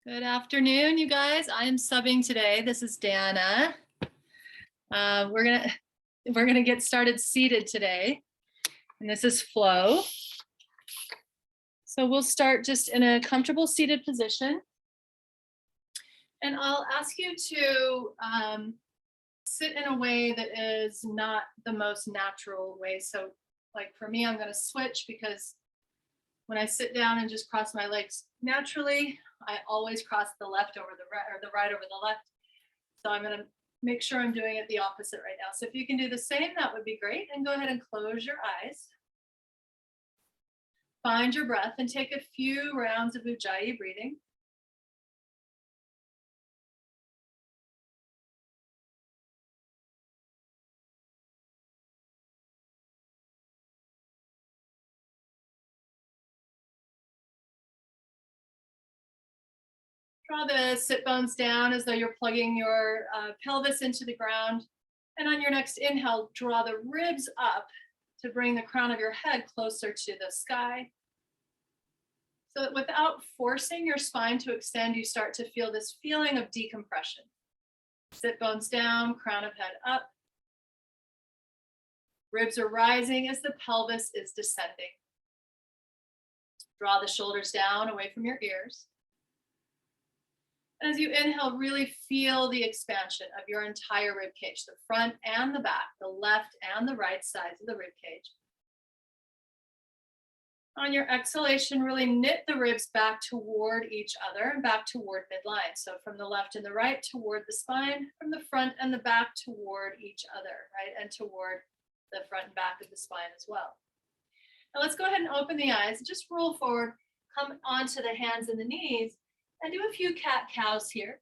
Good afternoon, you guys. I am subbing today. This is Dana. We're gonna get started seated today, and this is Flo. So we'll start just in a comfortable seated position, and I'll ask you to sit in a way that is not the most natural way. So, like for me, I'm going to switch because when I sit down and just cross my legs naturally, I always cross the left over the right or the right over the left. So I'm going to make sure I'm doing it the opposite right now. So if you can do the same, that would be great. And go ahead and close your eyes. Find your breath and take a few rounds of Ujjayi breathing. Draw the sit bones down as though you're plugging your pelvis into the ground. And on your next inhale, draw the ribs up to bring the crown of your head closer to the sky. So that without forcing your spine to extend, you start to feel this feeling of decompression. Sit bones down, crown of head up. Ribs are rising as the pelvis is descending. Draw the shoulders down away from your ears. And as you inhale, really feel the expansion of your entire rib cage, the front and the back, the left and the right sides of the rib cage. On your exhalation, really knit the ribs back toward each other and back toward midline. So from the left and the right toward the spine, from the front and the back toward each other, right? And toward the front and back of the spine as well. Now let's go ahead and open the eyes. Just roll forward, come onto the hands and the knees, and do a few cat-cows here.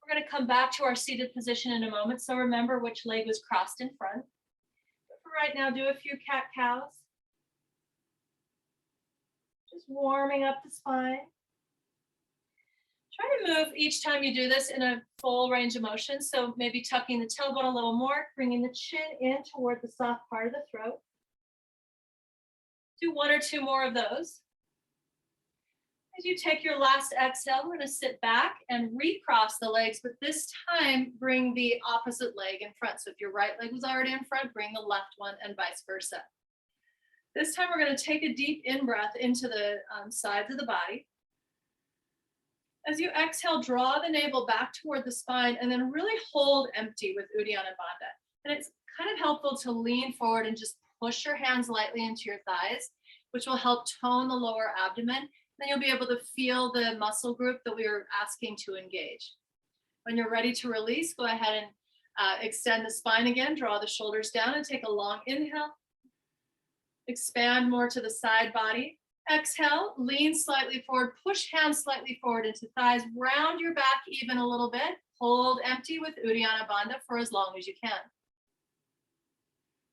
We're going to come back to our seated position in a moment, so remember which leg was crossed in front. But for right now, do a few cat-cows. Just warming up the spine. Try to move each time you do this in a full range of motion, so maybe tucking the tailbone a little more, bringing the chin in toward the soft part of the throat. Do one or two more of those. As you take your last exhale, we're going to sit back and recross the legs, but this time bring the opposite leg in front. So if your right leg was already in front, bring the left one and vice versa. This time we're going to take a deep in-breath into the sides of the body. As you exhale, draw the navel back toward the spine and then really hold empty with Uddiyana Bandha. And it's kind of helpful to lean forward and just push your hands lightly into your thighs, which will help tone the lower abdomen. Then you'll be able to feel the muscle group that we were asking to engage. When you're ready to release, go ahead and extend the spine again, draw the shoulders down and take a long inhale. Expand more to the side body. Exhale, lean slightly forward, push hands slightly forward into thighs, round your back even a little bit. Hold empty with Uddiyana Bandha for as long as you can.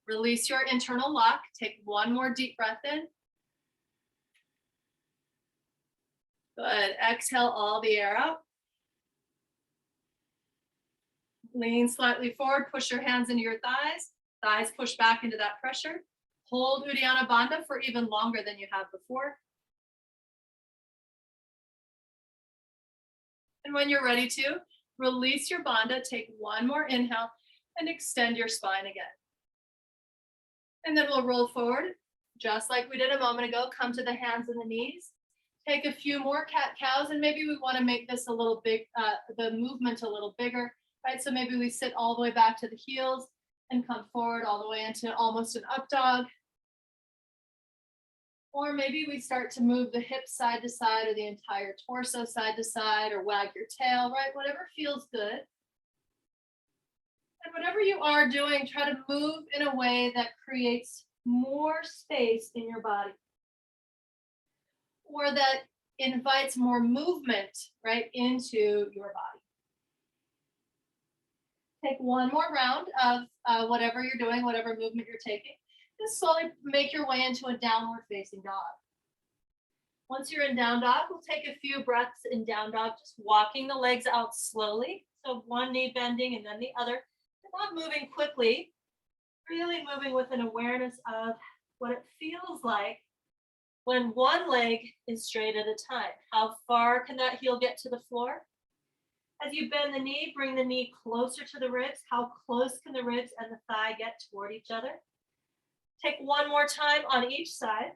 Release your internal lock. Take one more deep breath in. Good. Exhale all the air out. Lean slightly forward, push your hands into your thighs. Thighs push back into that pressure. Hold Uddiyana Bandha for even longer than you have before. And when you're ready to, release your Bandha, take one more inhale, and extend your spine again. And then we'll roll forward, just like we did a moment ago. Come to the hands and the knees. Take a few more cat-cows, and maybe we want to make this a little big, the movement a little bigger, right? So maybe we sit all the way back to the heels and come forward all the way into almost an up dog. Or maybe we start to move the hips side to side or the entire torso side to side or wag your tail, right? Whatever feels good. And whatever you are doing, try to move in a way that creates more space in your body, or that invites more movement right into your body. Take one more round of whatever you're doing, whatever movement you're taking. Just slowly make your way into a downward facing dog. Once you're in down dog, we'll take a few breaths in down dog, just walking the legs out slowly. So one knee bending and then the other. Not moving quickly, really moving with an awareness of what it feels like when one leg is straight at a time. How far can that heel get to the floor? As you bend the knee, bring the knee closer to the ribs. How close can the ribs and the thigh get toward each other? Take one more time on each side.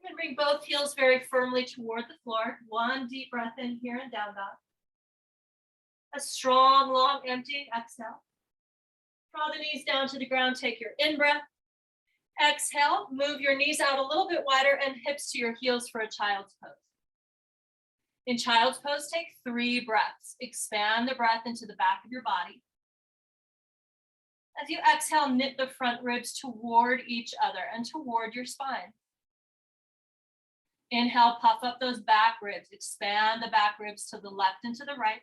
And bring both heels very firmly toward the floor. One deep breath in here and down dog. A strong, long, empty exhale. Draw the knees down to the ground. Take your in-breath. Exhale, move your knees out a little bit wider and hips to your heels for a child's pose. In child's pose, take 3 breaths. Expand the breath into the back of your body. As you exhale, knit the front ribs toward each other and toward your spine. Inhale, puff up those back ribs. Expand the back ribs to the left and to the right.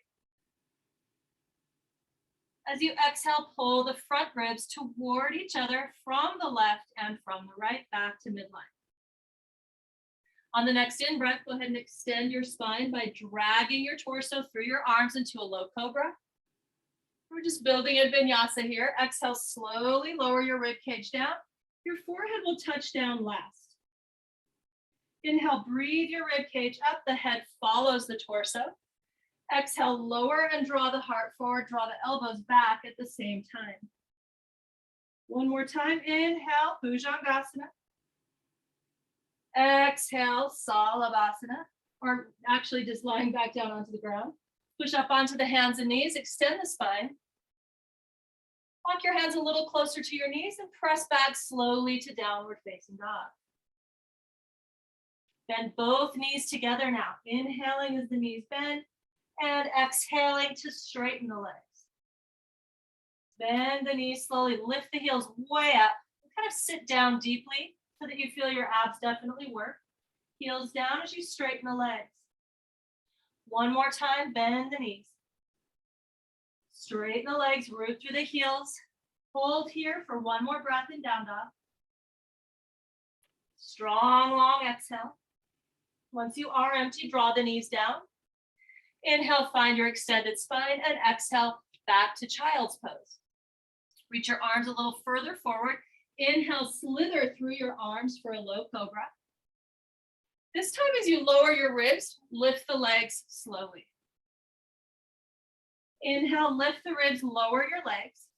As you exhale, pull the front ribs toward each other from the left and from the right, back to midline. On the next in-breath, go ahead and extend your spine by dragging your torso through your arms into a low cobra. We're just building a vinyasa here. Exhale, slowly lower your rib cage down. Your forehead will touch down last. Inhale, breathe your rib cage up. The head follows the torso. Exhale, lower and draw the heart forward. Draw the elbows back at the same time. One more time. Inhale, Bhujangasana. Exhale, Salabhasana, or actually just lying back down onto the ground. Push up onto the hands and knees, extend the spine. Walk your hands a little closer to your knees and press back slowly to downward facing dog. Bend both knees together now. Inhaling as the knees bend and exhaling to straighten the legs. Bend the knees slowly, lift the heels way up. Kind of sit down deeply so that you feel your abs definitely work. Heels down as you straighten the legs. One more time, bend the knees. Straighten the legs, root through the heels. Hold here for one more breath in down dog. Strong, long exhale. Once you are empty, draw the knees down. Inhale, find your extended spine, and exhale, back to child's pose. Reach your arms a little further forward. Inhale, slither through your arms for a low cobra. This time as you lower your ribs, lift the legs slowly. Inhale, lift the ribs, lower your legs.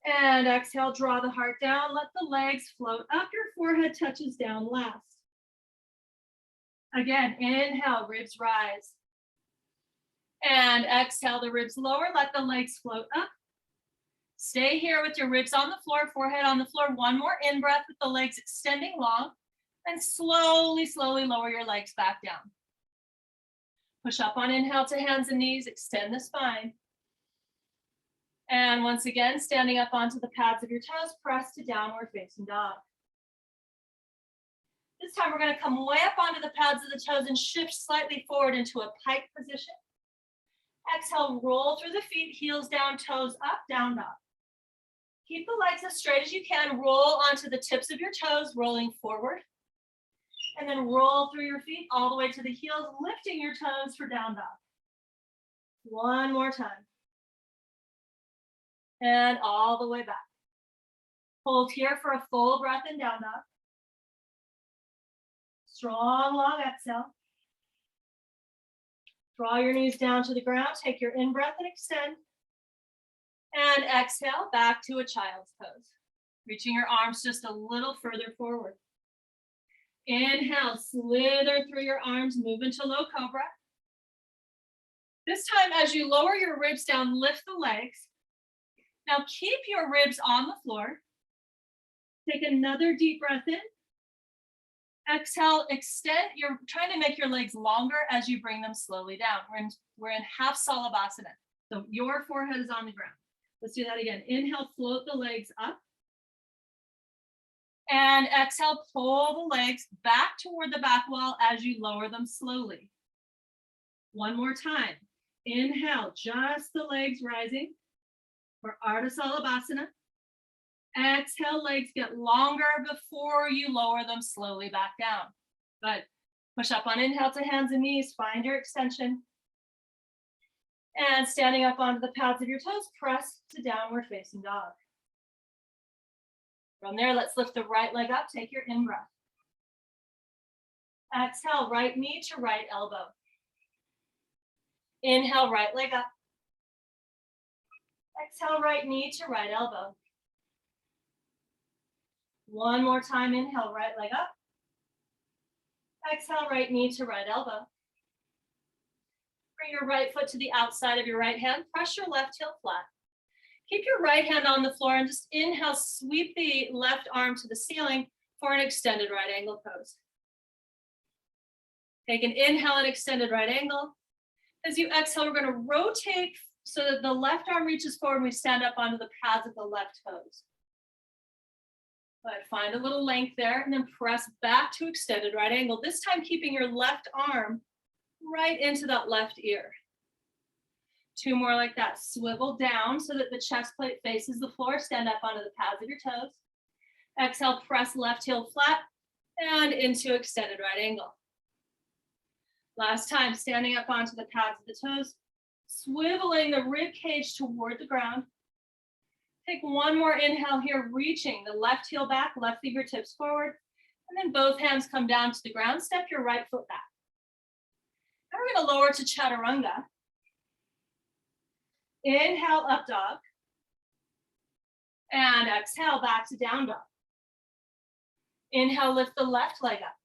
And exhale, draw the heart down, let the legs float up, your forehead touches down last. Again, inhale, ribs rise. And exhale, the ribs lower, let the legs float up. Stay here with your ribs on the floor, forehead on the floor. One more in-breath with the legs extending long. And slowly, slowly lower your legs back down. Push up on inhale to hands and knees, extend the spine. And once again, standing up onto the pads of your toes, press to downward facing dog. This time we're going to come way up onto the pads of the toes and shift slightly forward into a pike position. Exhale, roll through the feet, heels down, toes up, down dog. Keep the legs as straight as you can. Roll onto the tips of your toes, rolling forward. And then roll through your feet all the way to the heels, lifting your toes for down dog. One more time. And all the way back. Hold here for a full breath in down dog. Strong, long exhale. Draw your knees down to the ground. Take your in-breath and extend. And exhale, back to a child's pose. Reaching your arms just a little further forward. Inhale, slither through your arms, move into low cobra. This time, as you lower your ribs down, lift the legs. Now keep your ribs on the floor. Take another deep breath in. Exhale, extend. You're trying to make your legs longer as you bring them slowly down. We're in half Salabhasana. So your forehead is on the ground. Let's do that again. Inhale, float the legs up. And exhale, pull the legs back toward the back wall as you lower them slowly. One more time. Inhale, just the legs rising for Ardha Salabhasana. Exhale, legs get longer before you lower them slowly back down. Good. Push up on inhale to hands and knees. Find your extension. And standing up onto the pads of your toes, press to downward facing dog. From there, let's lift the right leg up. Take your in-breath. Exhale, right knee to right elbow. Inhale, right leg up. Exhale, right knee to right elbow. One more time, inhale, right leg up. Exhale, right knee to right elbow. Bring your right foot to the outside of your right hand. Press your left heel flat. Keep your right hand on the floor and just inhale, sweep the left arm to the ceiling for an extended right angle pose. Take an inhale and extended right angle. As you exhale, we're going to rotate so that the left arm reaches forward and we stand up onto the pads of the left toes. But find a little length there and then press back to extended right angle. This time keeping your left arm right into that left ear. Two more like that. Swivel down so that the chest plate faces the floor. Stand up onto the pads of your toes. Exhale, press left heel flat and into extended right angle. Last time, standing up onto the pads of the toes, swiveling the rib cage toward the ground. Take one more inhale here, reaching the left heel back, left fingertips forward, and then both hands come down to the ground. Step your right foot back. Now we're going to lower to chaturanga. Inhale, up dog. And exhale, back to down dog. Inhale, lift the left leg up.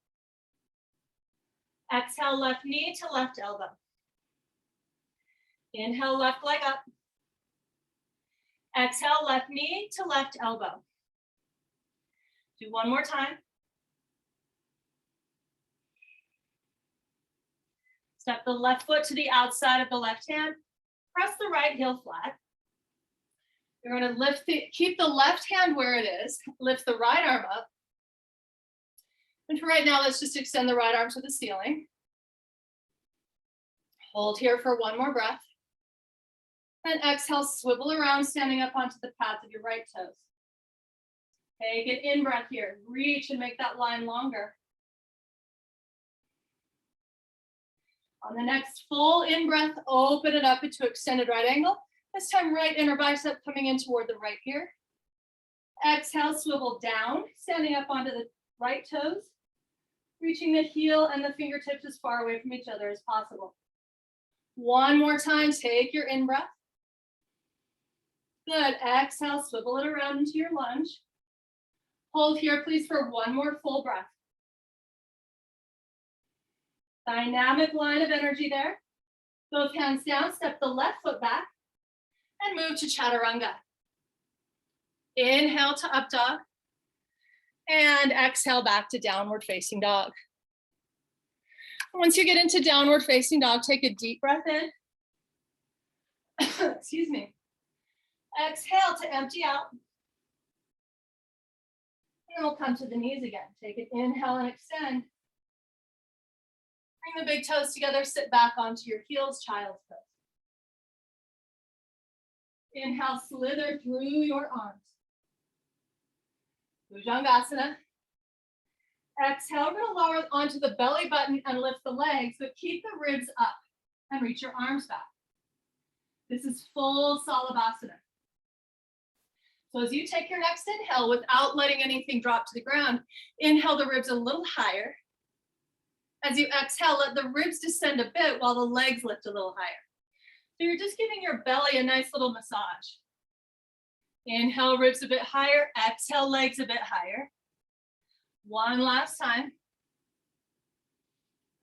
Exhale, left knee to left elbow. Inhale, left leg up. Exhale, left knee to left elbow. Do one more time. Step the left foot to the outside of the left hand. Press the right heel flat. You're going to keep the left hand where it is. Lift the right arm up. And for right now, let's just extend the right arm to the ceiling. Hold here for one more breath. And exhale, swivel around, standing up onto the pads of your right toes. Take an in-breath here. Reach and make that line longer. On the next full in-breath, open it up into extended right angle. This time, right inner bicep coming in toward the right here. Exhale, swivel down, standing up onto the right toes, reaching the heel and the fingertips as far away from each other as possible. One more time, take your in-breath. Good, exhale, swivel it around into your lunge. Hold here, please, for one more full breath. Dynamic line of energy there. Both hands down, step the left foot back, and move to chaturanga. Inhale to up dog, and exhale back to downward facing dog. Once you get into downward facing dog, take a deep breath in. Excuse me. Exhale to empty out. And we'll come to the knees again. Take an inhale and extend. Bring the big toes together, sit back onto your heels, child's pose. Inhale, slither through your arms. Bhujangasana. Exhale, we're going to lower onto the belly button and lift the legs, but keep the ribs up and reach your arms back. This is full Salabhasana. So as you take your next inhale without letting anything drop to the ground, inhale the ribs a little higher. As you exhale, let the ribs descend a bit while the legs lift a little higher. So you're just giving your belly a nice little massage. Inhale, ribs a bit higher. Exhale, legs a bit higher. One last time.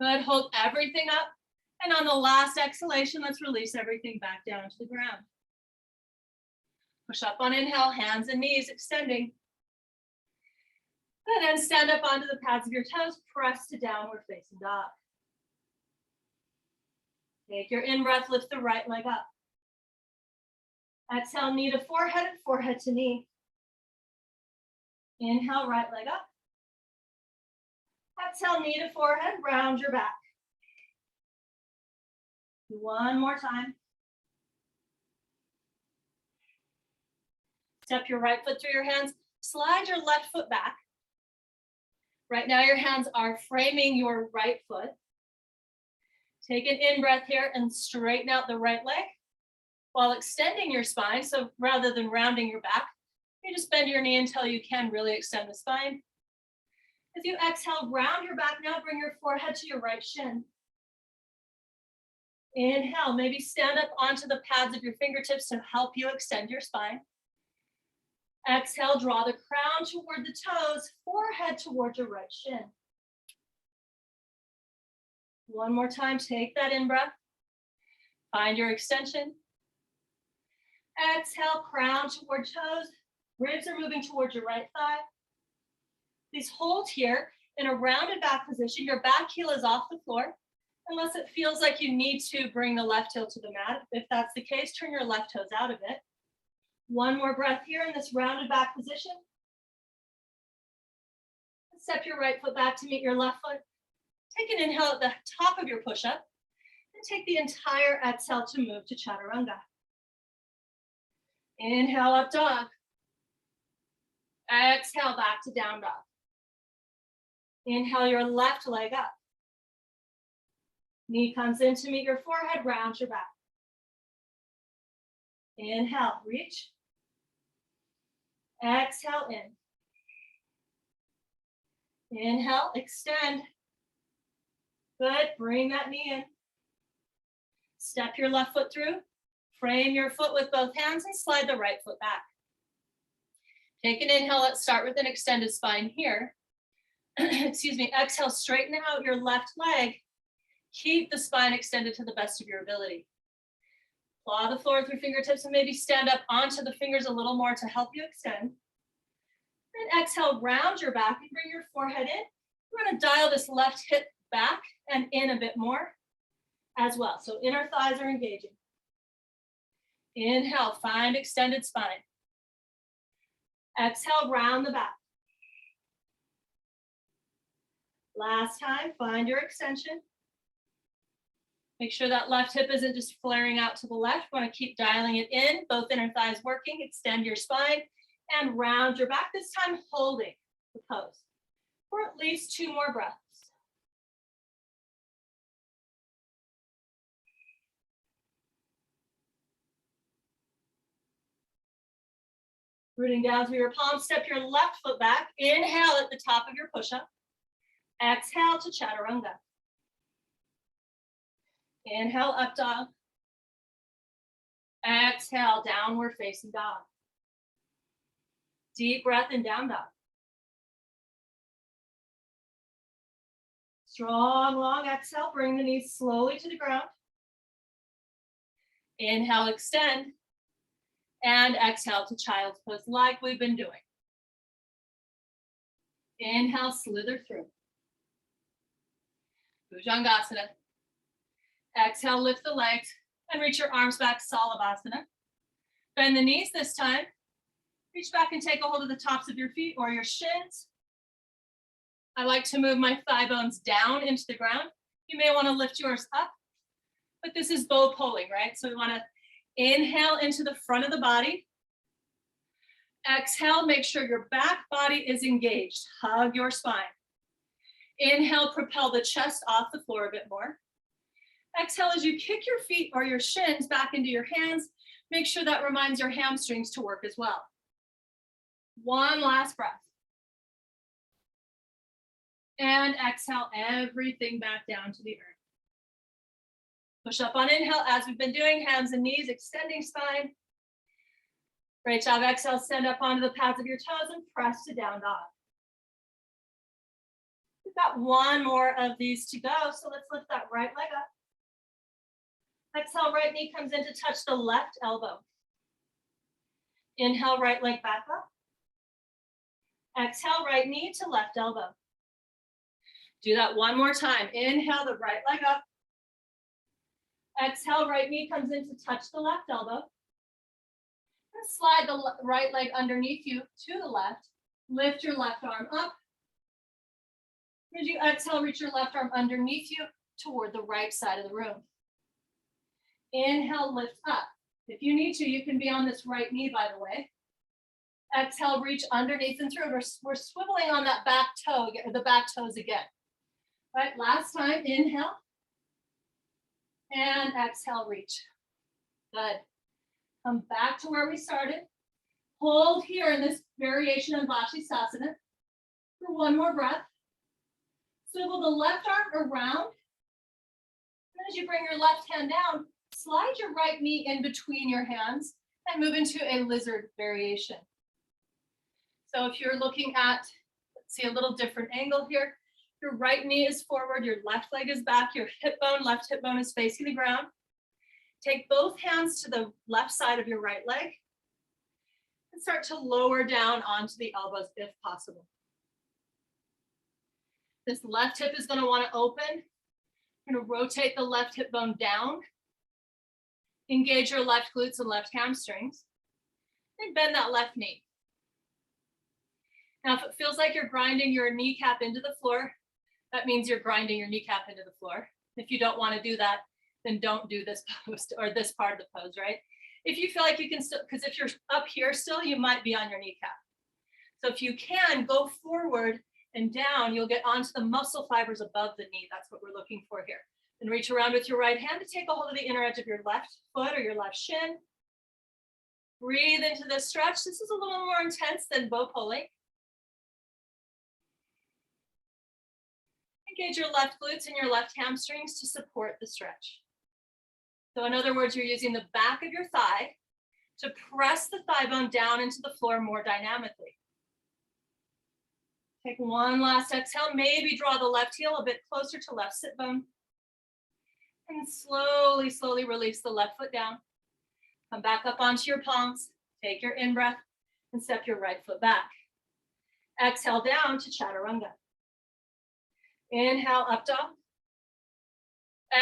Good, hold everything up. And on the last exhalation, let's release everything back down to the ground. Push up on inhale, hands and knees extending. And then stand up onto the pads of your toes, press to downward facing dog. Take your in-breath, lift the right leg up. Exhale, knee to forehead and forehead to knee. Inhale, right leg up. Exhale, knee to forehead, round your back. One more time. Step your right foot through your hands. Slide your left foot back. Right now your hands are framing your right foot. Take an in-breath here and straighten out the right leg while extending your spine. So rather than rounding your back, You just bend your knee until you can really extend the spine. As you exhale, round your back. Now bring your forehead to your right shin. Inhale, maybe stand up onto the pads of your fingertips to help you extend your spine. Exhale, draw the crown toward the toes, forehead toward your right shin. One more time, take that in breath. Find your extension. Exhale, crown toward toes. Ribs are moving towards your right thigh. Please hold here in a rounded back position. Your back heel is off the floor, unless it feels like you need to bring the left heel to the mat. If that's the case, turn your left toes out of it. One more breath here in this rounded back position. Step your right foot back to meet your left foot. Take an inhale at the top of your push-up, and take the entire exhale to move to chaturanga. Inhale, up dog. Exhale, back to down dog. Inhale your left leg up. Knee comes in to meet your forehead, round your back. Inhale, reach. Exhale, in. Inhale, extend. Good, bring that knee in. Step your left foot through. Frame your foot with both hands and slide the right foot back. Take an inhale, let's start with an extended spine here. Excuse me, exhale, straighten out your left leg. Keep the spine extended to the best of your ability. Claw the floor with your fingertips and maybe stand up onto the fingers a little more to help you extend. Then exhale, round your back and bring your forehead in. We're gonna dial this left hip back and in a bit more as well. So inner thighs are engaging. Inhale, find extended spine. Exhale, round the back. Last time, find your extension. Make sure that left hip isn't just flaring out to the left. We want to keep dialing it in, both inner thighs working. Extend your spine and round your back, this time holding the pose for at least 2 more breaths. Rooting down through your palms, step your left foot back. Inhale at the top of your push-up. Exhale to chaturanga. Inhale, up dog. Exhale, downward facing dog. Deep breath in down dog. Strong, long exhale, bring the knees slowly to the ground. Inhale, extend. And exhale to child's pose like we've been doing. Inhale, slither through. Bhujangasana. Exhale, lift the legs and reach your arms back, Salabhasana. Bend the knees this time. Reach back and take a hold of the tops of your feet or your shins. I like to move my thigh bones down into the ground. You may want to lift yours up, but this is bow pulling, right? So we want to inhale into the front of the body. Exhale, make sure your back body is engaged. Hug your spine. Inhale, propel the chest off the floor a bit more. Exhale, as you kick your feet or your shins back into your hands, make sure that reminds your hamstrings to work as well. One last breath. And exhale everything back down to the earth. Push up on inhale as we've been doing, hands and knees, extending spine. Great job, exhale, stand up onto the pads of your toes and press to down dog. We've got one more of these to go, so let's lift that right leg up. Exhale, right knee comes in to touch the left elbow. Inhale, right leg back up. Exhale, right knee to left elbow. Do that one more time. Inhale, the right leg up. Exhale, right knee comes in to touch the left elbow. And slide the right leg underneath you to the left. Lift your left arm up. As you exhale, reach your left arm underneath you toward the right side of the room. Inhale, lift up. If you need to, you can be on this right knee, by the way. Exhale, reach underneath and through. We're swiveling on that back toe, the back toes again. All right, last time, inhale. And exhale, reach. Good. Come back to where we started. Hold here in this variation of Vashisthasana for one more breath. Swivel the left arm around. And as you bring your left hand down, slide your right knee in between your hands and move into a lizard variation. So if you're looking at, let's see, a little different angle here. Your right knee is forward, your left leg is back, your hip bone, left hip bone is facing the ground. Take both hands to the left side of your right leg and start to lower down onto the elbows if possible. This left hip is going to want to open. You're going to rotate the left hip bone down. Engage your left glutes and left hamstrings. And bend that left knee. Now, if it feels like you're grinding your kneecap into the floor, that means you're grinding your kneecap into the floor. If you don't want to do that, then don't do this pose or this part of the pose, right? If you feel like you can still, because if you're up here still, you might be on your kneecap. So if you can, go forward and down, you'll get onto the muscle fibers above the knee. That's what we're looking for here. And reach around with your right hand to take a hold of the inner edge of your left foot or your left shin. Breathe into this stretch. This is a little more intense than bow pulling. Engage your left glutes and your left hamstrings to support the stretch. So in other words, you're using the back of your thigh to press the thigh bone down into the floor more dynamically. Take one last exhale. Maybe draw the left heel a bit closer to left sit bone. And slowly, slowly release the left foot down. Come back up onto your palms. Take your in-breath and step your right foot back. Exhale down to Chaturanga. Inhale, up dog.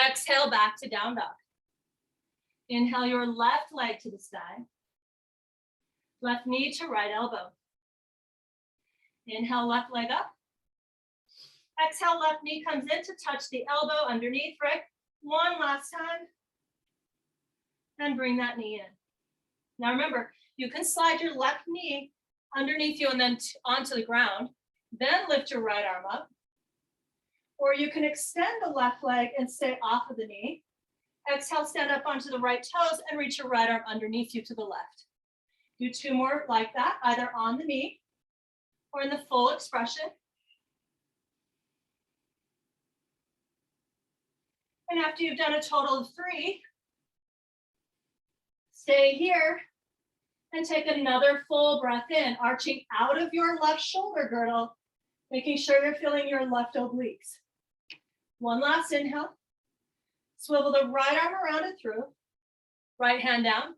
Exhale, back to down dog. Inhale your left leg to the sky. Left knee to right elbow. Inhale, left leg up. Exhale, left knee comes in to touch the elbow underneath, right? One last time. And bring that knee in. Now remember, you can slide your left knee underneath you and then onto the ground. Then lift your right arm up. Or you can extend the left leg and stay off of the knee. Exhale, stand up onto the right toes and reach your right arm underneath you to the left. Do two more like that, either on the knee or in the full expression. And after you've done a total of 3, stay here and take another full breath in, arching out of your left shoulder girdle, making sure you're feeling your left obliques. One last inhale. Swivel the right arm around and through. Right hand down.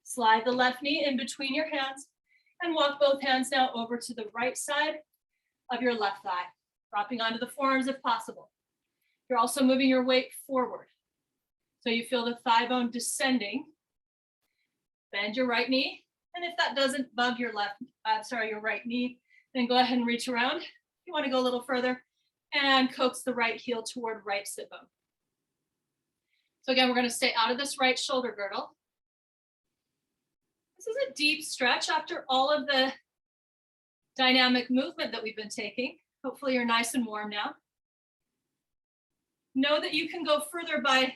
Slide the left knee in between your hands and walk both hands now over to the right side of your left thigh, dropping onto the forearms if possible. You're also moving your weight forward. So you feel the thigh bone descending. Bend your right knee. And if that doesn't bug your your right knee, then go ahead and reach around. If you want to go a little further and coax the right heel toward right sit bone. So again, we're going to stay out of this right shoulder girdle. This is a deep stretch after all of the dynamic movement that we've been taking. Hopefully you're nice and warm now. Know that you can go further by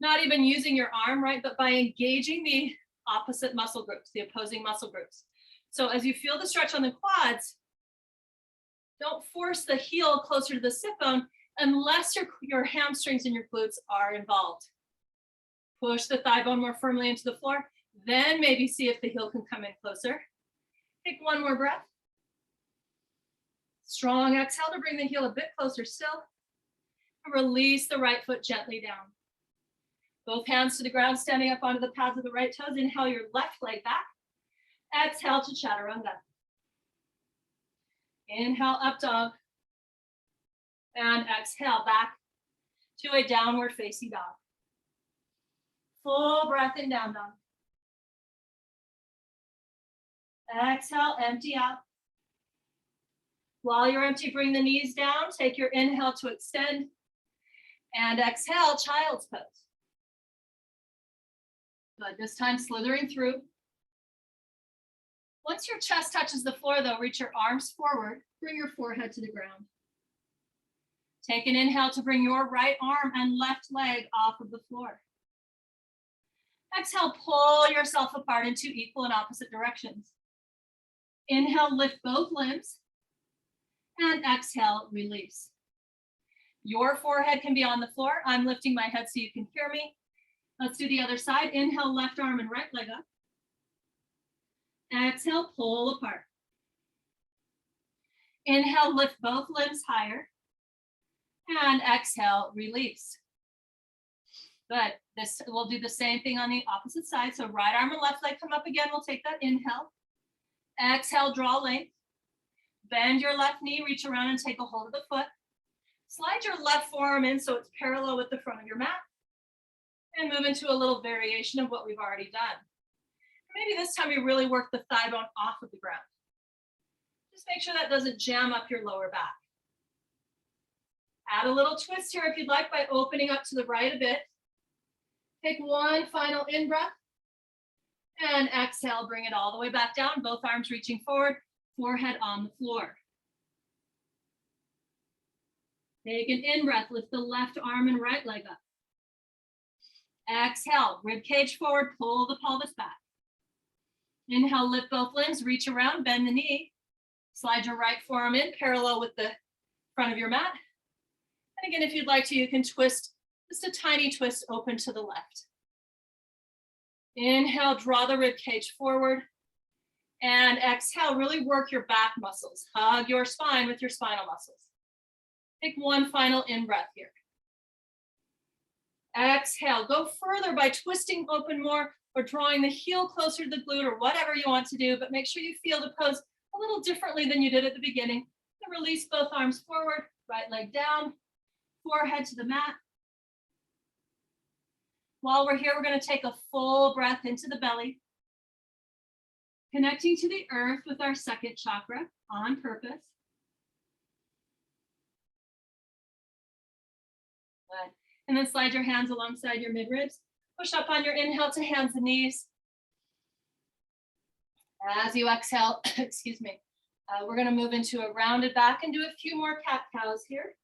not even using your arm, right? But by engaging the opposite muscle groups, the opposing muscle groups. So as you feel the stretch on the quads, don't force the heel closer to the sit bone unless your hamstrings and your glutes are involved. Push the thigh bone more firmly into the floor, then maybe see if the heel can come in closer. Take one more breath. Strong exhale to bring the heel a bit closer still. And release the right foot gently down. Both hands to the ground, standing up onto the pads of the right toes. Inhale your left leg back. Exhale to Chaturanga. Inhale, up dog. And exhale back to a downward facing dog. Full breath in down dog. Exhale, empty out. While you're empty, bring the knees down. Take your inhale to extend. And exhale, child's pose. Good, this time slithering through. Once your chest touches the floor though, reach your arms forward. Bring your forehead to the ground. Take an inhale to bring your right arm and left leg off of the floor. Exhale, pull yourself apart in 2 equal and opposite directions. Inhale, lift both limbs. And exhale, release. Your forehead can be on the floor. I'm lifting my head so you can hear me. Let's do the other side. Inhale, left arm and right leg up. Exhale, pull apart. Inhale, lift both limbs higher. And exhale, release. Good. We'll do the same thing on the opposite side. So right arm and left leg come up again. We'll take that inhale. Exhale, draw length. Bend your left knee, reach around and take a hold of the foot. Slide your left forearm in so it's parallel with the front of your mat. And move into a little variation of what we've already done. Maybe this time you really work the thigh bone off of the ground. Just make sure that doesn't jam up your lower back. Add a little twist here if you'd like by opening up to the right a bit. Take one final in-breath. And exhale, bring it all the way back down, both arms reaching forward, forehead on the floor. Take an in-breath, lift the left arm and right leg up. Exhale, rib cage forward, pull the pelvis back. Inhale, lift both limbs, reach around, bend the knee. Slide your right forearm in, parallel with the front of your mat. And again, if you'd like to, you can twist, just a tiny twist open to the left. Inhale, draw the rib cage forward. And exhale, really work your back muscles. Hug your spine with your spinal muscles. Take one final in-breath here. Exhale, go further by twisting open more or drawing the heel closer to the glute or whatever you want to do, but make sure you feel the pose a little differently than you did at the beginning. And release both arms forward, right leg down, forehead to the mat. While we're here, we're going to take a full breath into the belly, connecting to the earth with our second chakra on purpose. Good. And then slide your hands alongside your midribs. Push up on your inhale to hands and knees. As you exhale, excuse me, we're going to move into a rounded back and do a few more cat-cows here.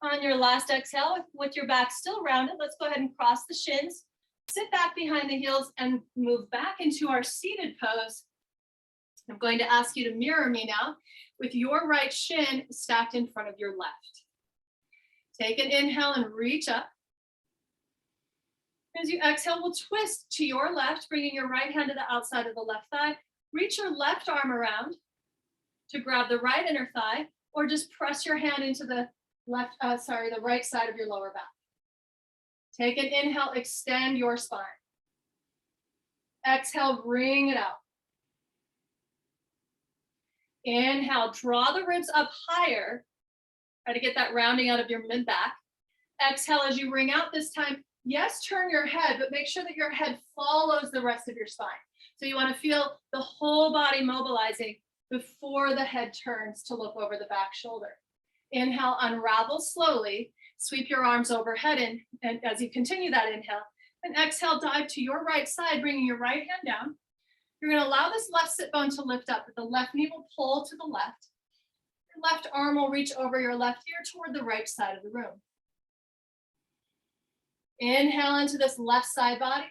On your last exhale, with your back still rounded, let's go ahead and cross the shins, sit back behind the heels and move back into our seated pose. I'm going to ask you to mirror me now with your right shin stacked in front of your left. Take an inhale and reach up. As you exhale, we'll twist to your left, bringing your right hand to the outside of the left thigh. Reach your left arm around to grab the right inner thigh, or just press your hand into the the right side of your lower back. Take an inhale, extend your spine. Exhale, bring it out. Inhale, draw the ribs up higher. Try to get that rounding out of your mid-back. Exhale as you bring out this time. Yes, turn your head, but make sure that your head follows the rest of your spine. So you want to feel the whole body mobilizing before the head turns to look over the back shoulder. Inhale, unravel slowly. Sweep your arms overhead and as you continue that inhale. And exhale, dive to your right side, bringing your right hand down. You're going to allow this left sit bone to lift up, but the left knee will pull to the left. Your left arm will reach over your left ear toward the right side of the room. Inhale into this left side body.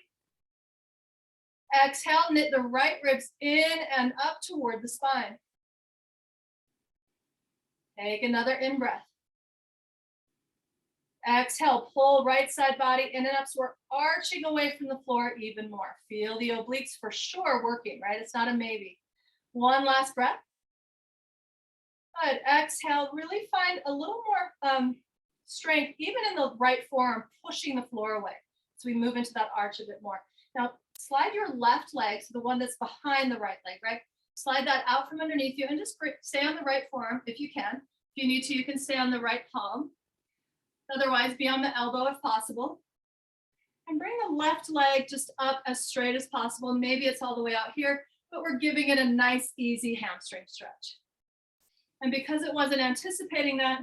Exhale, knit the right ribs in and up toward the spine. Take another in-breath. Exhale, pull right side body in and up so we're arching away from the floor even more. Feel the obliques for sure working, right? It's not a maybe. One last breath. Good. Exhale, really find a little more strength, even in the right forearm, pushing the floor away. So we move into that arch a bit more. Now, slide your left leg, so the one that's behind the right leg, right? Slide that out from underneath you and just stay on the right forearm if you can. If you need to, you can stay on the right palm. Otherwise, be on the elbow if possible. And bring the left leg just up as straight as possible. Maybe it's all the way out here, but we're giving it a nice, easy hamstring stretch. And because it wasn't anticipating that,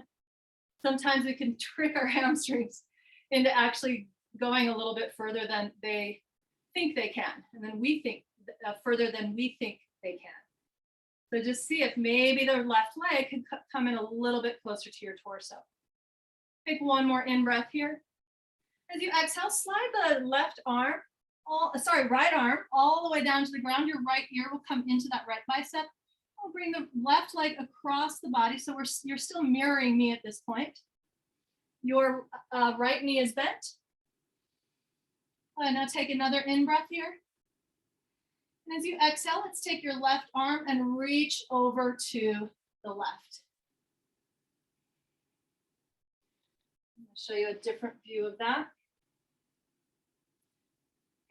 sometimes we can trick our hamstrings into actually going a little bit further than they think they can. And then we think further than we think they can. So just see if maybe the left leg could come in a little bit closer to your torso. Take one more in breath here. As you exhale, slide the right arm all the way down to the ground. Your right ear will come into that right bicep. I'll bring the left leg across the body. So you're still mirroring me at this point. Your right knee is bent. Now take another in breath here. And as you exhale, let's take your left arm and reach over to the left. I'll show you a different view of that.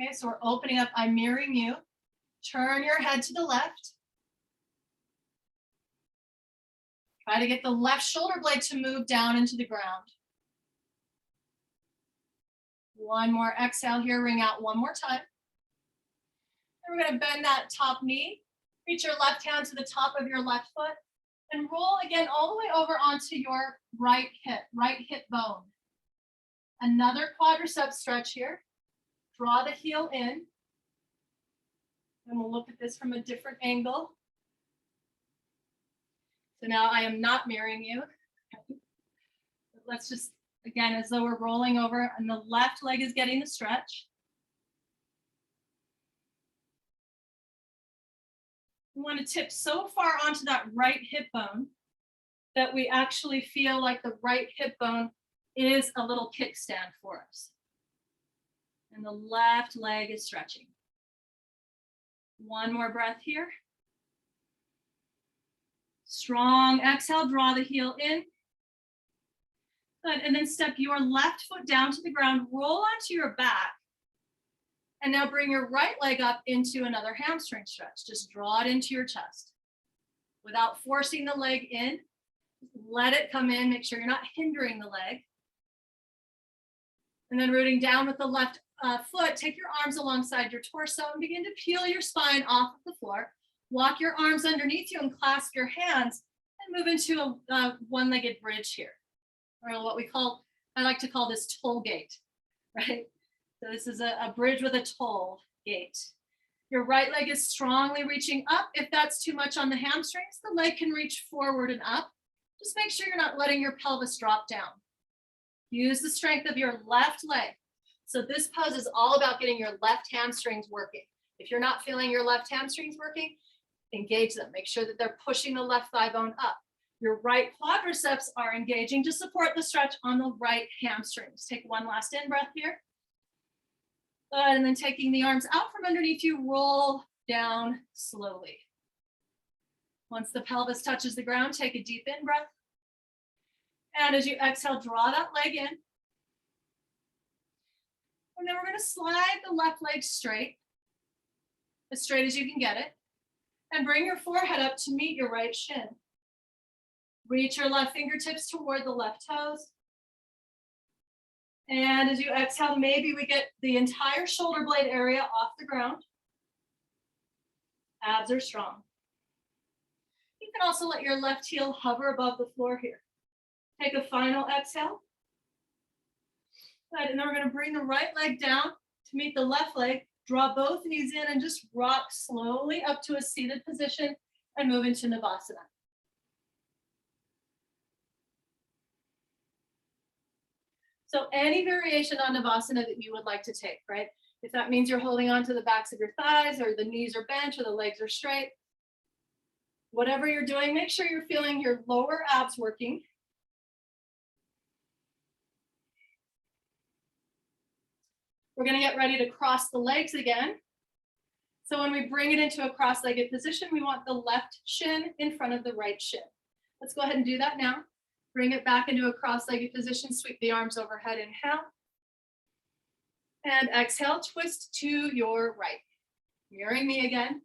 Okay, so we're opening up, I'm mirroring you. Turn your head to the left. Try to get the left shoulder blade to move down into the ground. One more exhale here, ring out one more time. And we're going to bend that top knee. Reach your left hand to the top of your left foot and roll again all the way over onto your right hip bone. Another quadricep stretch here. Draw the heel in. And we'll look at this from a different angle. So now I am not mirroring you. Let's just, again, as though we're rolling over and the left leg is getting the stretch. We want to tip so far onto that right hip bone that we actually feel like the right hip bone is a little kickstand for us. And the left leg is stretching. One more breath here. Strong exhale, draw the heel in. Good, and then step your left foot down to the ground, roll onto your back. And now bring your right leg up into another hamstring stretch. Just draw it into your chest. Without forcing the leg in, let it come in, make sure you're not hindering the leg. And then rooting down with the left foot, take your arms alongside your torso and begin to peel your spine off of the floor. Walk your arms underneath you and clasp your hands and move into a one-legged bridge here. Or what I like to call this toll gate, right? So this is a bridge with a toll gate. Your right leg is strongly reaching up. If that's too much on the hamstrings, the leg can reach forward and up. Just make sure you're not letting your pelvis drop down. Use the strength of your left leg. So this pose is all about getting your left hamstrings working. If you're not feeling your left hamstrings working, engage them. Make sure that they're pushing the left thigh bone up. Your right quadriceps are engaging to support the stretch on the right hamstrings. Take one last in breath here. And then taking the arms out from underneath you, roll down slowly. Once the pelvis touches the ground, take a deep in breath. And as you exhale, draw that leg in. And then we're going to slide the left leg straight as you can get it. And bring your forehead up to meet your right shin. Reach your left fingertips toward the left toes. And as you exhale, maybe we get the entire shoulder blade area off the ground. Abs are strong. You can also let your left heel hover above the floor here. Take a final exhale. Good, and then we're going to bring the right leg down to meet the left leg. Draw both knees in and just rock slowly up to a seated position and move into Navasana. So any variation on Navasana that you would like to take, right? If that means you're holding on to the backs of your thighs or the knees are bent or the legs are straight, whatever you're doing, make sure you're feeling your lower abs working. We're going to get ready to cross the legs again. So when we bring it into a cross-legged position, we want the left shin in front of the right shin. Let's go ahead and do that now. Bring it back into a cross-legged position, sweep the arms overhead, inhale. And exhale, twist to your right. Mirroring me again.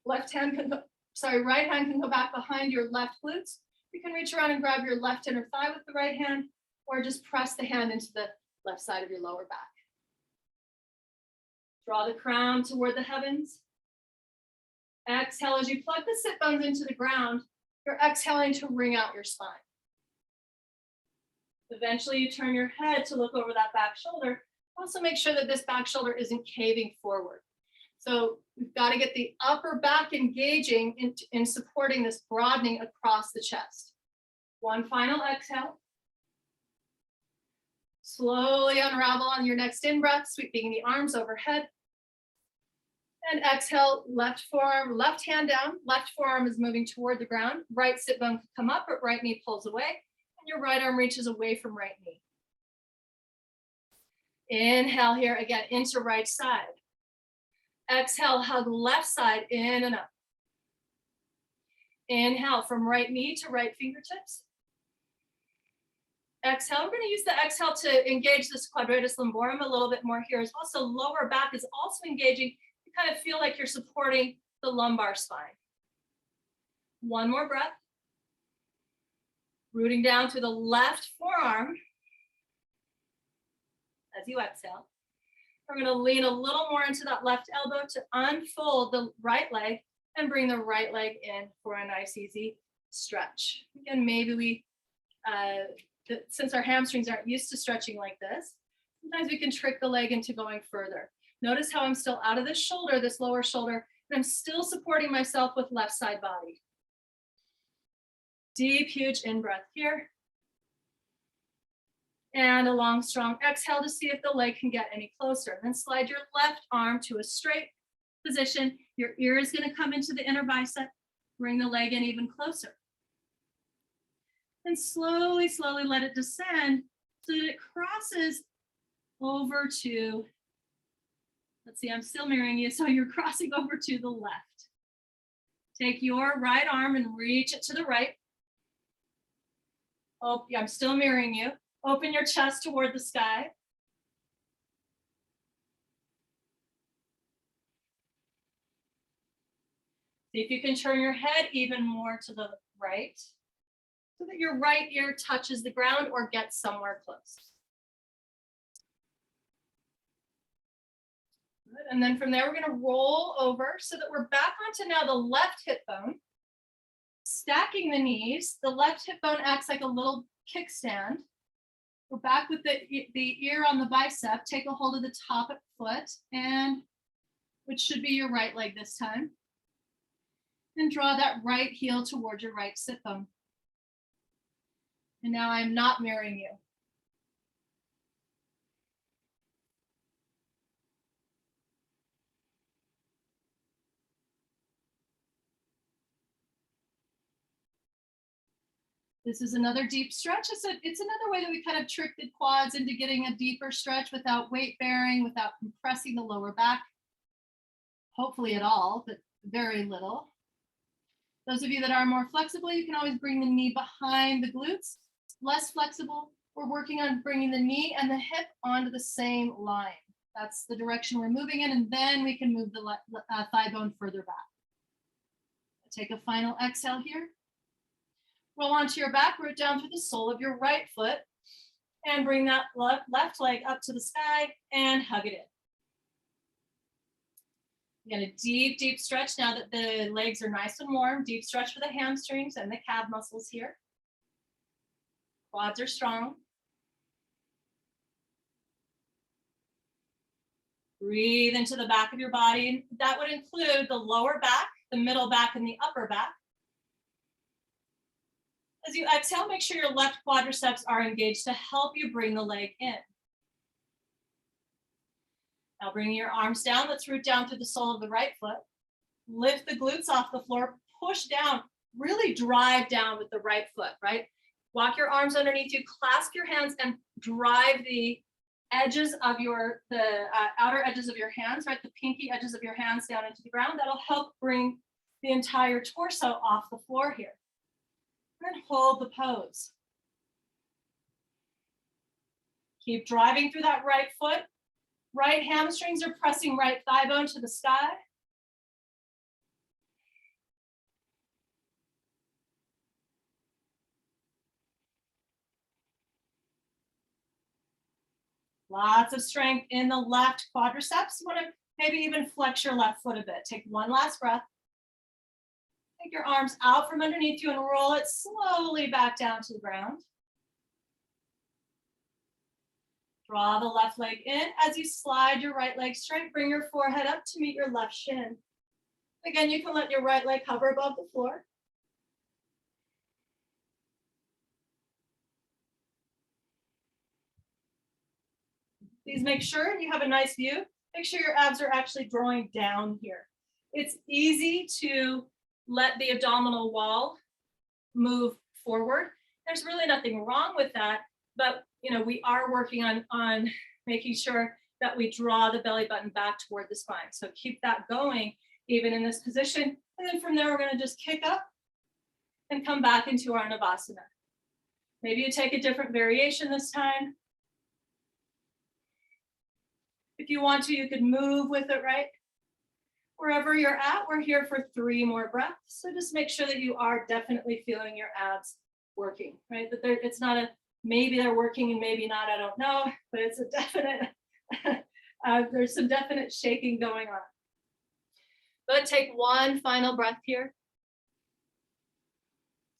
Right hand can go back behind your left glutes. You can reach around and grab your left inner thigh with the right hand, or just press the hand into the left side of your lower back. Draw the crown toward the heavens. Exhale as you plug the sit bones into the ground. You're exhaling to wring out your spine. Eventually you turn your head to look over that back shoulder. Also make sure that this back shoulder isn't caving forward. So we've got to get the upper back engaging in supporting this broadening across the chest. One final exhale. Slowly unravel on your next in-breath, sweeping the arms overhead. And exhale, left forearm, left hand down. Left forearm is moving toward the ground. Right sit bone can come up, but right knee pulls away. And your right arm reaches away from right knee. Inhale here again into right side. Exhale, hug left side in and up. Inhale from right knee to right fingertips. Exhale, we're going to use the exhale to engage this quadratus lumborum a little bit more here as well. So lower back is also engaging. You kind of feel like you're supporting the lumbar spine. One more breath. Rooting down through the left forearm as you exhale. We're going to lean a little more into that left elbow to unfold the right leg and bring the right leg in for a nice easy stretch. Again, maybe we since our hamstrings aren't used to stretching like this, sometimes we can trick the leg into going further. Notice how I'm still out of this shoulder, this lower shoulder, and I'm still supporting myself with left side body. Deep, huge in-breath here. And a long, strong exhale to see if the leg can get any closer. And then slide your left arm to a straight position. Your ear is going to come into the inner bicep. Bring the leg in even closer. And slowly, slowly let it descend so that it crosses over to, let's see, I'm still mirroring you, so you're crossing over to the left. Take your right arm and reach it to the right. Oh, yeah, I'm still mirroring you. Open your chest toward the sky. See if you can turn your head even more to the right, so that your right ear touches the ground or gets somewhere close. Good. And then from there, we're going to roll over so that we're back onto now the left hip bone. Stacking the knees, the left hip bone acts like a little kickstand. We're back with the ear on the bicep. Take a hold of the top foot, and which should be your right leg this time. And draw that right heel toward your right sit bone. And now I'm not mirroring you. This is another deep stretch. It's another way that we kind of trick the quads into getting a deeper stretch without weight bearing, without compressing the lower back. Hopefully at all, but very little. Those of you that are more flexible, you can always bring the knee behind the glutes. Less flexible, we're working on bringing the knee and the hip onto the same line. That's the direction we're moving in, and then we can move the thigh bone further back. Take a final exhale here. Roll onto your back, root down through the sole of your right foot, and bring that left leg up to the sky and hug it in. You get a deep, deep stretch now that the legs are nice and warm. Deep stretch for the hamstrings and the calf muscles here. Quads are strong. Breathe into the back of your body. That would include the lower back, the middle back, and the upper back. As you exhale, make sure your left quadriceps are engaged to help you bring the leg in. Now bring your arms down. Let's root down through the sole of the right foot. Lift the glutes off the floor. Push down. Really drive down with the right foot, right? Walk your arms underneath you. Clasp your hands and drive the edges of the outer edges of your hands, right? The pinky edges of your hands down into the ground. That'll help bring the entire torso off the floor here. And hold the pose. Keep driving through that right foot. Right hamstrings are pressing right thigh bone to the sky. Lots of strength in the left quadriceps. You want to maybe even flex your left foot a bit. Take one last breath. Take your arms out from underneath you and roll it slowly back down to the ground. Draw the left leg in. As you slide your right leg straight, bring your forehead up to meet your left shin. Again, you can let your right leg hover above the floor. Please make sure you have a nice view. Make sure your abs are actually drawing down here. It's easy to let the abdominal wall move forward. There's really nothing wrong with that, but we are working on making sure that we draw the belly button back toward the spine. So keep that going even in this position. And then from there, we're going to just kick up and come back into our Navasana. Maybe you take a different variation this time. If you want to, you could move with it, right? Wherever you're at, we're here for 3 more breaths. So just make sure that you are definitely feeling your abs working, right? That it's not a maybe they're working and maybe not, I don't know, but it's a definite, there's some definite shaking going on. But take one final breath here.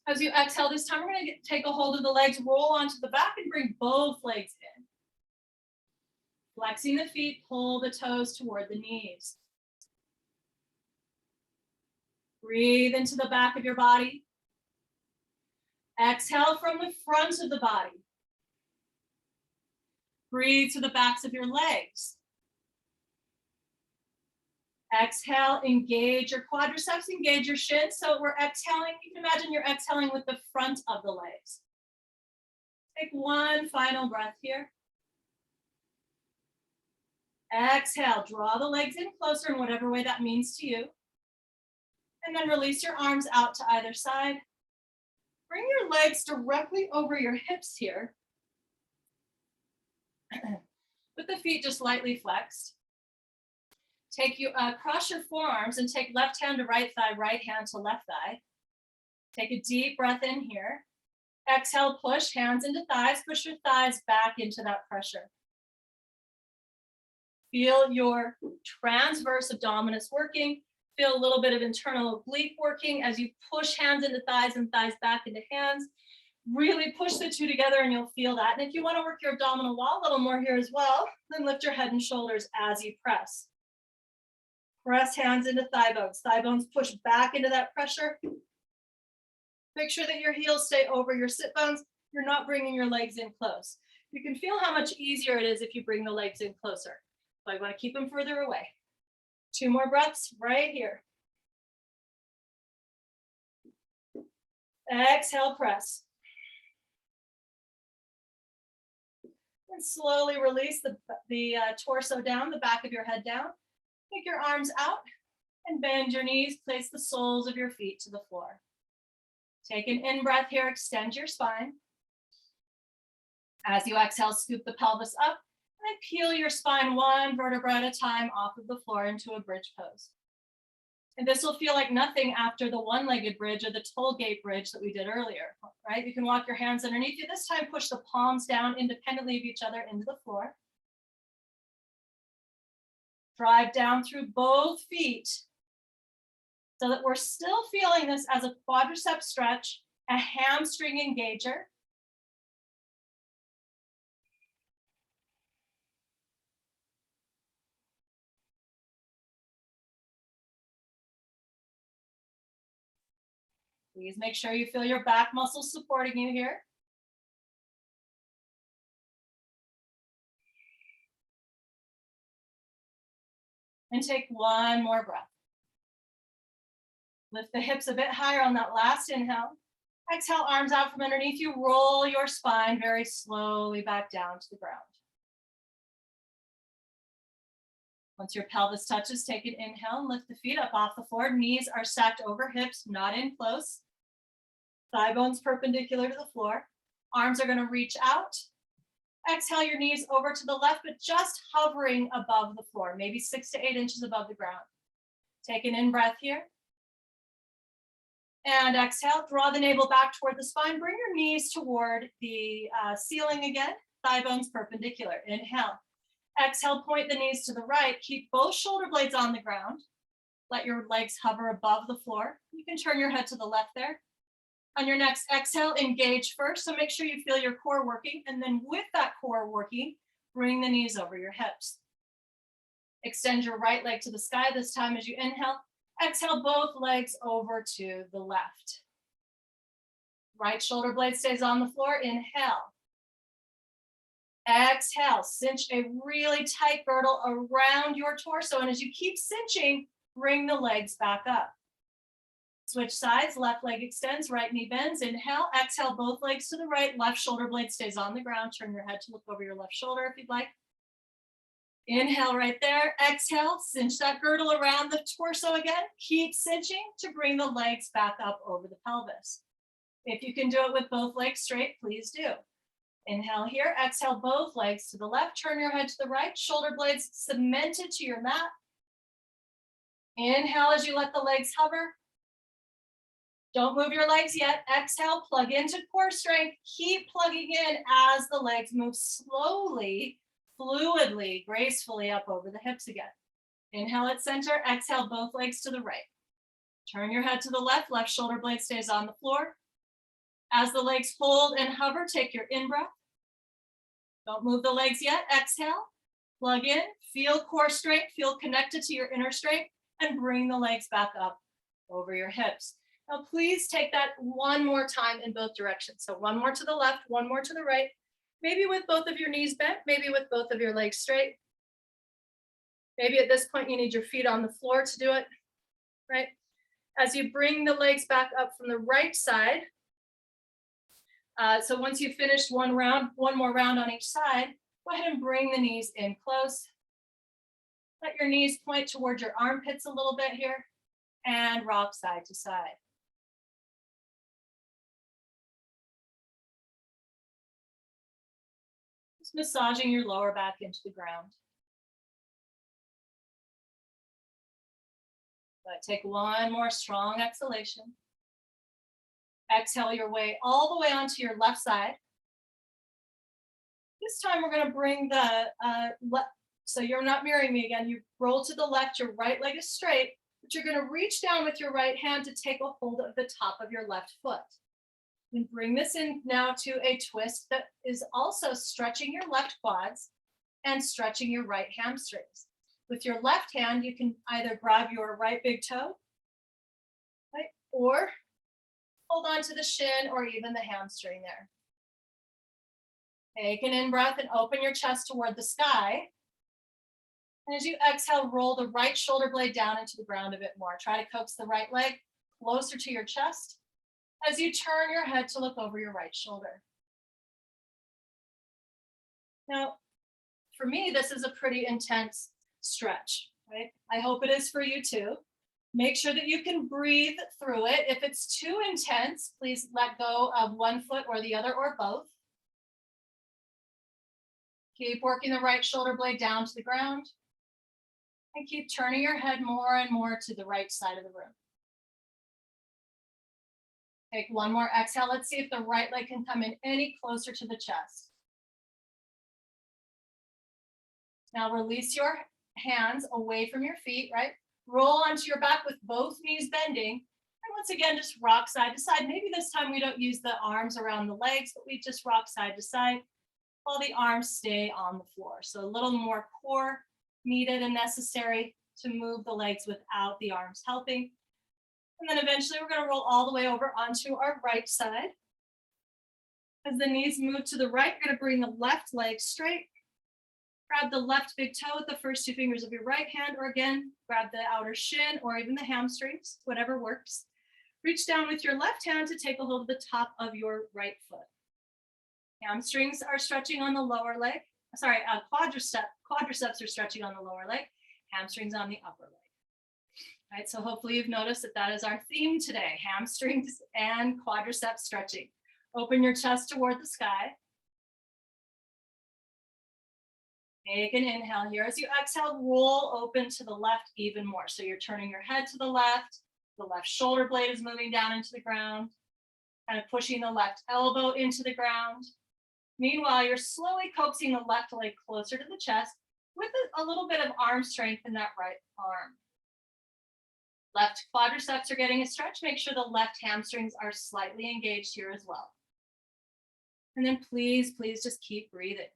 As you exhale this time, we're going to take a hold of the legs, roll onto the back and bring both legs in. Flexing the feet, pull the toes toward the knees. Breathe into the back of your body. Exhale from the front of the body. Breathe to the backs of your legs. Exhale, engage your quadriceps, engage your shins. So we're exhaling. You can imagine you're exhaling with the front of the legs. Take one final breath here. Exhale, draw the legs in closer in whatever way that means to you. And then release your arms out to either side. Bring your legs directly over your hips here. With the feet just lightly flexed. Cross your forearms and take left hand to right thigh, right hand to left thigh. Take a deep breath in here. Exhale, push hands into thighs, push your thighs back into that pressure. Feel your transverse abdominis working. Feel a little bit of internal oblique working as you push hands into thighs and thighs back into hands. Really push the two together and you'll feel that. And if you want to work your abdominal wall a little more here as well, then lift your head and shoulders as you press. Press hands into thigh bones. Thigh bones push back into that pressure. Make sure that your heels stay over your sit bones. You're not bringing your legs in close. You can feel how much easier it is if you bring the legs in closer. So I want to keep them further away. 2 more breaths right here. Exhale, press. And slowly release the torso down, the back of your head down. Take your arms out and bend your knees. Place the soles of your feet to the floor. Take an in-breath here, extend your spine. As you exhale, scoop the pelvis up and then peel your spine 1 vertebra at a time off of the floor into a bridge pose. And this will feel like nothing after the one-legged bridge or the toll gate bridge that we did earlier, right? You can walk your hands underneath you. This time, push the palms down independently of each other into the floor. Drive down through both feet so that we're still feeling this as a quadricep stretch, a hamstring engager. Please make sure you feel your back muscles supporting you here. And take 1 more breath. Lift the hips a bit higher on that last inhale. Exhale, arms out from underneath you. Roll your spine very slowly back down to the ground. Once your pelvis touches, take an inhale and lift the feet up off the floor. Knees are stacked over hips, not in close. Thigh bones perpendicular to the floor. Arms are going to reach out. Exhale your knees over to the left, but just hovering above the floor, maybe 6 to 8 inches above the ground. Take an in-breath here. And exhale, draw the navel back toward the spine. Bring your knees toward the ceiling again, thigh bones perpendicular. Inhale. Exhale, point the knees to the right. Keep both shoulder blades on the ground. Let your legs hover above the floor. You can turn your head to the left there. On your next exhale, engage first. So make sure you feel your core working. And then with that core working, Bring the knees over your hips. Extend your right leg to the sky this time as you inhale. Exhale, both legs over to the left. Right shoulder blade stays on the floor. Inhale. Exhale, cinch a really tight girdle around your torso. And as you keep cinching, bring the legs back up. Switch sides, left leg extends, right knee bends. Inhale, exhale, both legs to the right. Left shoulder blade stays on the ground. Turn your head to look over your left shoulder if you'd like. Inhale right there. Exhale, cinch that girdle around the torso again. Keep cinching to bring the legs back up over the pelvis. If you can do it with both legs straight, please do. Inhale here. Exhale, both legs to the left. Turn your head to the right. Shoulder blades cemented to your mat. Inhale as you let the legs hover. Don't move your legs yet. Exhale, plug into core strength. Keep plugging in as the legs move slowly, fluidly, gracefully up over the hips again. Inhale at center. Exhale, both legs to the right. Turn your head to the left. Left shoulder blade stays on the floor. As the legs hold and hover, take your in-breath. Don't move the legs yet. Exhale, plug in, feel core strength, feel connected to your inner strength, and bring the legs back up over your hips. Now, please take that one more time in both directions. So one more to the left, one more to the right, maybe with both of your knees bent, maybe with both of your legs straight. Maybe at this point you need your feet on the floor to do it, right? As you bring the legs back up from the right side, so once you've finished one more round on each side, go ahead and bring the knees in close. Let your knees point toward your armpits a little bit here and rock side to side. Just massaging your lower back into the ground. But take one more strong exhalation. Exhale your way all the way onto your left side. This time we're going to bring the left, so you're not mirroring me again. You roll to the left, your right leg is straight, but you're going to reach down with your right hand to take a hold of the top of your left foot. And bring this in now to a twist that is also stretching your left quads and stretching your right hamstrings. With your left hand, you can either grab your right big toe, right, or hold on to the shin or even the hamstring there. Take an in-breath and open your chest toward the sky. And as you exhale, roll the right shoulder blade down into the ground a bit more. Try to coax the right leg closer to your chest as you turn your head to look over your right shoulder. Now, for me, this is a pretty intense stretch, right? I hope it is for you too. Make sure that you can breathe through it. If it's too intense, please let go of one foot or the other or both. Keep working the right shoulder blade down to the ground. And keep turning your head more and more to the right side of the room. Take one more exhale. Let's see if the right leg can come in any closer to the chest. Now release your hands away from your feet, right? Roll onto your back with both knees bending. And once again, just rock side to side. Maybe this time we don't use the arms around the legs, but we just rock side to side while the arms stay on the floor. So a little more core needed and necessary to move the legs without the arms helping. And then eventually we're going to roll all the way over onto our right side. As the knees move to the right, we're going to bring the left leg straight. Grab the left big toe with the first two fingers of your right hand, or again, grab the outer shin or even the hamstrings, whatever works. Reach down with your left hand to take a hold of the top of your right foot. Hamstrings are stretching on the lower leg. Sorry, quadriceps are stretching on the lower leg, hamstrings on the upper leg. All right, so hopefully you've noticed that that is our theme today, hamstrings and quadriceps stretching. Open your chest toward the sky. Take an inhale here. As you exhale, roll open to the left even more. So you're turning your head to the left shoulder blade is moving down into the ground, kind of pushing the left elbow into the ground. Meanwhile, you're slowly coaxing the left leg closer to the chest with a little bit of arm strength in that right arm. Left quadriceps are getting a stretch. Make sure the left hamstrings are slightly engaged here as well. And then please just keep breathing.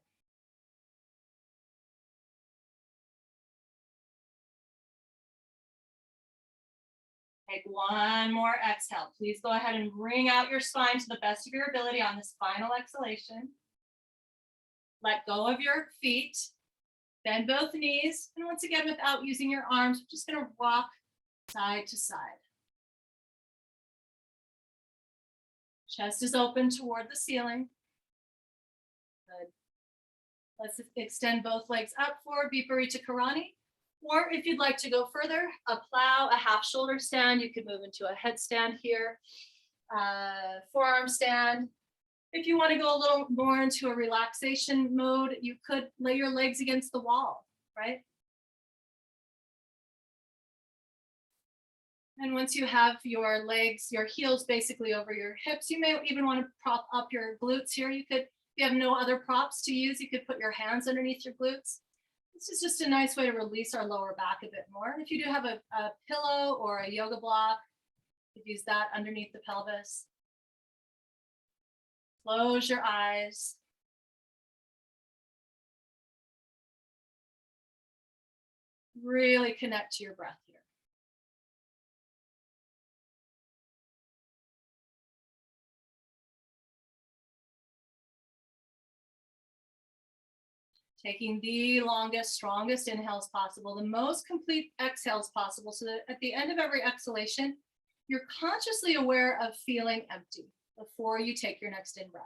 Take one more exhale. Please go ahead and bring out your spine to the best of your ability on this final exhalation. Let go of your feet. Bend both knees. And once again, without using your arms, we're just going to rock side to side. Chest is open toward the ceiling. Good. Let's extend both legs up for Viparita Karani. Or if you'd like to go further, a plow, a half shoulder stand. You could move into a headstand here, forearm stand. If you want to go a little more into a relaxation mode, you could lay your legs against the wall, right? And once you have your legs, your heels basically over your hips, you may even want to prop up your glutes here. You could, if you have no other props to use, you could put your hands underneath your glutes. This is just a nice way to release our lower back a bit more. And if you do have a pillow or a yoga block, you could use that underneath the pelvis. Close your eyes. Really connect to your breath here. Taking the longest, strongest inhales possible, the most complete exhales possible, so that at the end of every exhalation, you're consciously aware of feeling empty before you take your next in breath.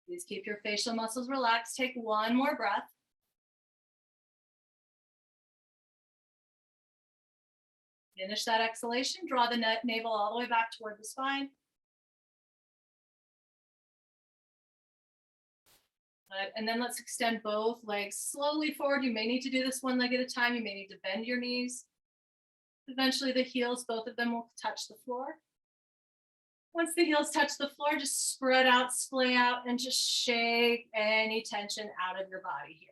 Please keep your facial muscles relaxed. Take one more breath. Finish that exhalation. Draw the navel all the way back toward the spine. Good. And then let's extend both legs slowly forward. You may need to do this one leg at a time. You may need to bend your knees. Eventually the heels, both of them will touch the floor. Once the heels touch the floor, just spread out, splay out, and just shake any tension out of your body here.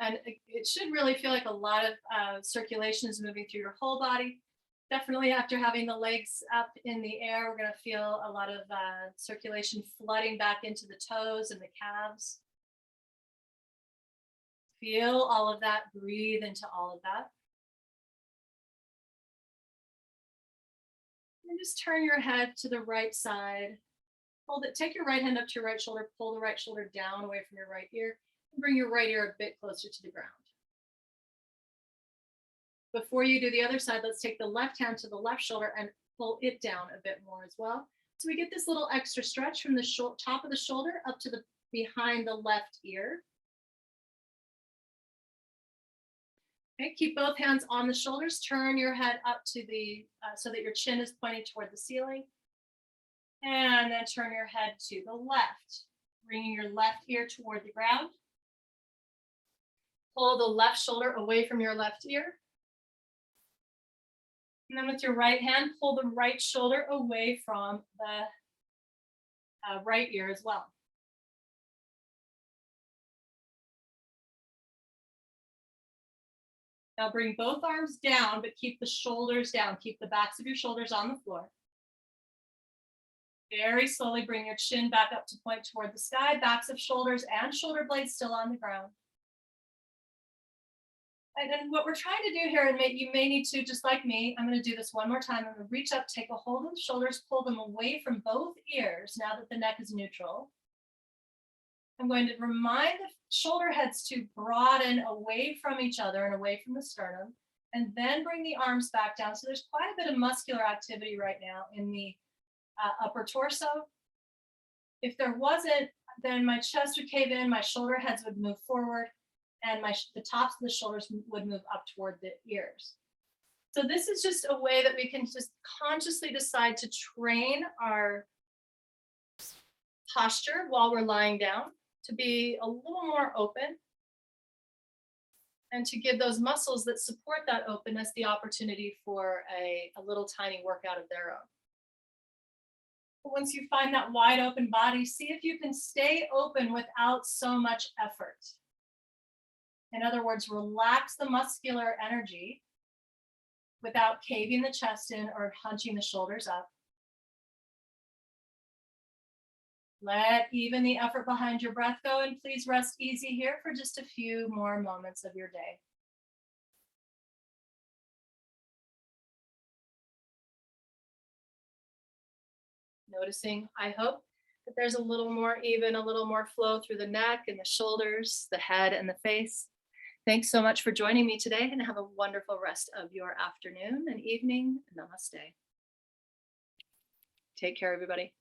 And it should really feel like a lot of circulation is moving through your whole body. Definitely after having the legs up in the air, we're going to feel a lot of circulation flooding back into the toes and the calves. Feel all of that, breathe into all of that. And just turn your head to the right side. Hold it, take your right hand up to your right shoulder, pull the right shoulder down away from your right ear, and bring your right ear a bit closer to the ground. Before you do the other side, let's take the left hand to the left shoulder and pull it down a bit more as well. So we get this little extra stretch from the top of the shoulder up to the behind the left ear. Okay, keep both hands on the shoulders. Turn your head up to the, so that your chin is pointing toward the ceiling. And then turn your head to the left, bringing your left ear toward the ground. Pull the left shoulder away from your left ear. And then with your right hand, pull the right shoulder away from the right ear as well. Now bring both arms down, but keep the shoulders down. Keep the backs of your shoulders on the floor. Very slowly bring your chin back up to point toward the sky, backs of shoulders and shoulder blades still on the ground. And then what we're trying to do here, and you may need to, just like me, I'm going to do this one more time. I'm going to reach up, take a hold of the shoulders, pull them away from both ears now that the neck is neutral. I'm going to remind the shoulder heads to broaden away from each other and away from the sternum, and then bring the arms back down. So there's quite a bit of muscular activity right now in the upper torso. If there wasn't, then my chest would cave in, my shoulder heads would move forward, and the tops of the shoulders would move up toward the ears. So this is just a way that we can just consciously decide to train our posture while we're lying down to be a little more open and to give those muscles that support that openness the opportunity for a little tiny workout of their own. Once you find that wide open body, see if you can stay open without so much effort. In other words, relax the muscular energy without caving the chest in or hunching the shoulders up. Let even the effort behind your breath go, and please rest easy here for just a few more moments of your day. Noticing, I hope, that there's a little more even, a little more flow through the neck and the shoulders, the head and the face. Thanks so much for joining me today, and have a wonderful rest of your afternoon and evening. Namaste. Take care, everybody.